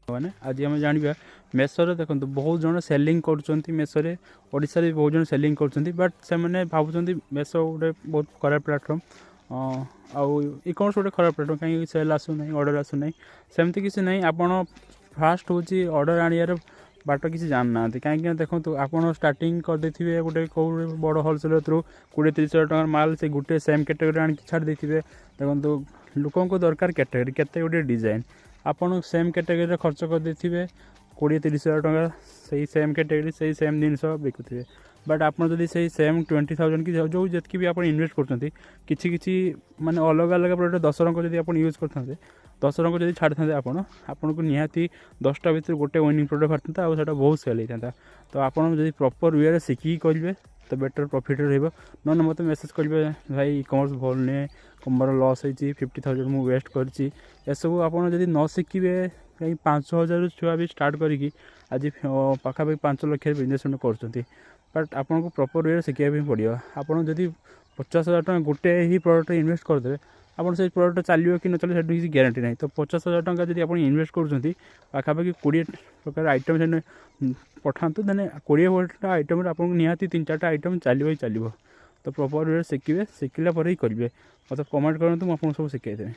मैंने आज आम जाना मेसोरे देखो बहुत जन सेलिंग कर मेसोरे ओडिशा भी बहुत जन सेलिंग कर बट से मैंने भावुं मेसो गोटे बहुत खराब प्लाटफर्म आउ इ कॉमर्स गोटे खराब प्लाटफर्म कहीं सेल आसूना ऑर्डर आसूना सेमती किसी ना आपड़ फास्ट हूँ ऑर्डर आनियार बाट किसी जानना कहीं देखो आप स्टार्टिंग करदे गोटे कौ बड़ होलसेलर थ्रू 20-30 हज़ार माल से गोटे सेम कैटेगरी आनी छाड़ी देते देखो लोक दरकार कैटेगरी केते गोटे डिजाइन आपन सेम कैटेगरी खर्च करदे 20-30 हज़ार टका से सेम कैटेगरी से सेम जिनस बिकुवे बट आप से सेम 20,000 कि जो जितकी भी आप इनवेस्ट कर माने अलग अलग प्रोडक्ट 10 रंग जब आप यूज करते 10 रंग जब छाड़ी था आपन को निहाती 10टा भर गोटे विनिंग प्रोडक्ट बाहर और ସେଇଟା बहुत सेल होता तो आप प्रॉपर वे शिखिकी करेंगे तो बेटर प्रॉफिट ना मत मेसेज करेंगे भाई इ कॉमर्स भल नुहे मोर लॉस होती 50,000 मुझे वेस्ट करसबू आपड़ जब न शिखे कहीं 5,000 छुआ भी स्टार्ट करी आज पाखापाखि 5 लाख बिजनेस कर बट आपको प्रॉपर वे शिखाई पड़ो आपड़ जब 50,000 टका गोटे ही प्रोडक्ट इन्वेस्ट करदे आप से प्रोडक्ट चलो कि न चलो से किसी गारंटी ना तो 50,000 टका जब आप इन्वेस्ट कर पाखापाखि 20 प्रकार आइटम से पठातु देन 20 आइटम आपको निहाती 3-4टा आइटम चलो ही चलो तो प्रॉपर वे शिखे शिखला ही करेंगे मतलब कमेंट करूँ मुझे सब शिखाई देवी।